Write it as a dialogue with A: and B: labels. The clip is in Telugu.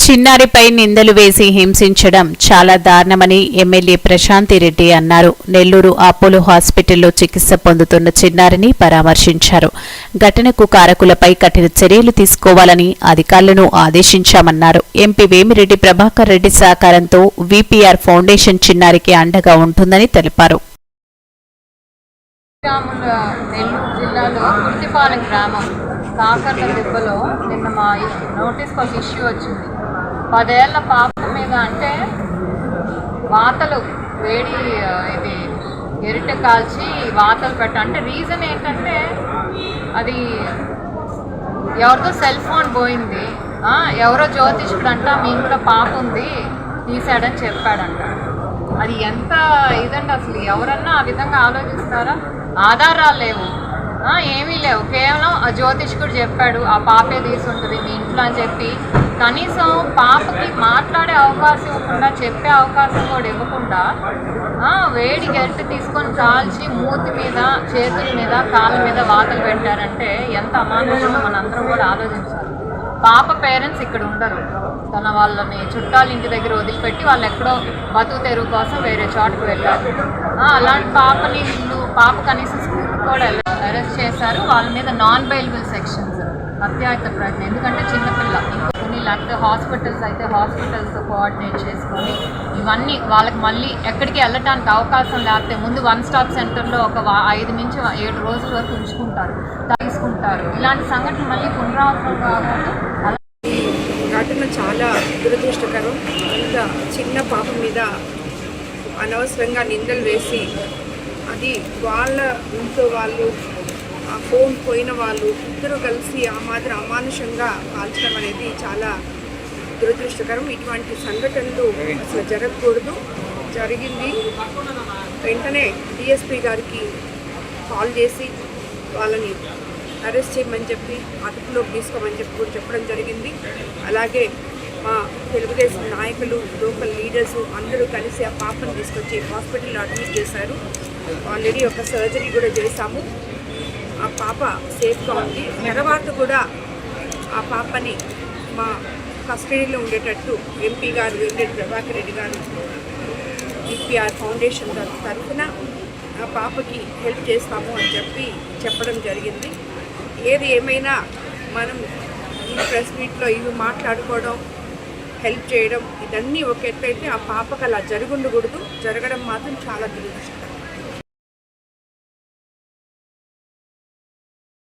A: చిన్నారిపై నిందలు వేసి హింసించడం చాలా దారుణమని ఎమ్మెల్యే ప్రశాంతిరెడ్డి అన్నారు. నెల్లూరు అపోలో హాస్పిటల్లో చికిత్స పొందుతున్న చిన్నారిని పరామర్శించారు. ఘటనకు కారకులపై కఠిన చర్యలు తీసుకోవాలని అధికారులను ఆదేశించామన్నారు. ఎంపీ వేమిరెడ్డి ప్రభాకర్ రెడ్డి సహకారంతో వీపీఆర్ ఫౌండేషన్ చిన్నారికి అండగా ఉంటుందని తెలిపారు.
B: నెల్లూరు జిల్లాలో కుర్తిపాలెం గ్రామం కాకర్ల దిబ్బలో నిన్న మా నోటీస్కి ఒక ఇష్యూ వచ్చింది. 10 ఏళ్ల పాప మీద అంటే వాతలు వేడి ఇది ఎరిట కాల్చి వాతలు అంటే రీజన్ ఏంటంటే అది ఎవరితో సెల్ ఫోన్ పోయింది, ఎవరో జ్యోతిష్కుడు అంట మీకు కూడా పాప ఉంది తీసాడని చెప్పాడంట. అది ఎంత ఇదండి, అసలు ఎవరన్నా ఆ విధంగా ఆలోచిస్తారా? ఆధారాలు లేవు, ఏమీ లేవు, కేవలం ఆ జ్యోతిష్కుడు చెప్పాడు ఆ పాపే తీసుంటుంది మీ ఇంట్లో అని చెప్పి కనీసం పాపకి మాట్లాడే అవకాశం ఇవ్వకుండా, చెప్పే అవకాశం కూడా ఇవ్వకుండా వేడి గట్టి తీసుకొని కాల్చి మూతి మీద, చేతుల మీద, కాళ్ళ మీద వాతలు పెట్టారంటే ఎంత అమానుషమో మనందరం కూడా ఆలోచించాలి. పాప పేరెంట్స్ ఇక్కడ ఉండరు, తన వాళ్ళని చుట్టాల ఇంటి దగ్గర వదిలిపెట్టి వాళ్ళు ఎక్కడో బతుకు తెరువు కోసం వేరే చోటుకు వెళ్ళారు. అలాంటి పాప కనీసం స్కూల్కి కూడా అరెస్ట్ చేశారు. వాళ్ళ మీద నాన్ బెయిలబుల్ సెక్షన్స్, హత్యాయత్న ప్రయత్నం, ఎందుకంటే చిన్నపిల్ల. ఇంకొన్ని లేకపోతే హాస్పిటల్స్ అయితే హాస్పిటల్స్తో కోఆర్డినేట్ చేసుకొని ఇవన్నీ వాళ్ళకి మళ్ళీ ఎక్కడికి వెళ్ళటానికి అవకాశం లేకపోతే ముందు 1 స్టాప్ సెంటర్లో ఒక 5 నుంచి 7 రోజుల వరకు ఉంచుకుంటారు, తీసుకుంటారు. ఇలాంటి సంఘటనలు మళ్ళీ పునరావృతం కాకుండా
C: ఘటన చాలా దురదృష్టకరం. ఇంకా చిన్న పాప మీద అనవసరంగా నిందలు వేసి అది వాళ్ళ ఇంట్లో వాళ్ళు, ఆ ఫోన్ పోయిన వాళ్ళు ఇద్దరు కలిసి ఆ మాత్రం అమానుషంగా కాల్చడం అనేది చాలా దురదృష్టకరం. ఇటువంటి సంఘటనలు అసలు జరగకూడదు. జరిగింది వెంటనే డిఎస్పీ గారికి కాల్ చేసి వాళ్ళని అరెస్ట్ చేయమని చెప్పి అదుపులోకి తీసుకోమని చెప్పి కూడా చెప్పడం జరిగింది. అలాగే మా తెలుగుదేశం నాయకులు, లోకల్ లీడర్స్ అందరూ కలిసి ఆ పాపను తీసుకొచ్చి హాస్పిటల్లో అడ్మిట్ చేశారు. ఆల్రెడీ ఒక సర్జరీ కూడా చేశాము. ఆ పాప సేఫ్గా ఉంది. తర్వాత కూడా ఆ పాపని మా కస్టడీలో ఉండేటట్టు ఎంపీ గారు వేమిరెడ్డి ప్రభాకర్ రెడ్డి గారు వీపీఆర్ ఫౌండేషన్ తరఫున ఆ పాపకి హెల్ప్ చేస్తాము అని చెప్పడం జరిగింది. ఏది ఏమైనా మనం ఈ ప్రెస్ మీట్లో ఇవి మాట్లాడుకోవడం, హెల్ప్ చేయడం ఇదన్నీ ఒక ఎత్తైతే ఆ పాపకు అలా జరగకూడదు. జరగడం మాత్రం చాలా దురదృష్టం.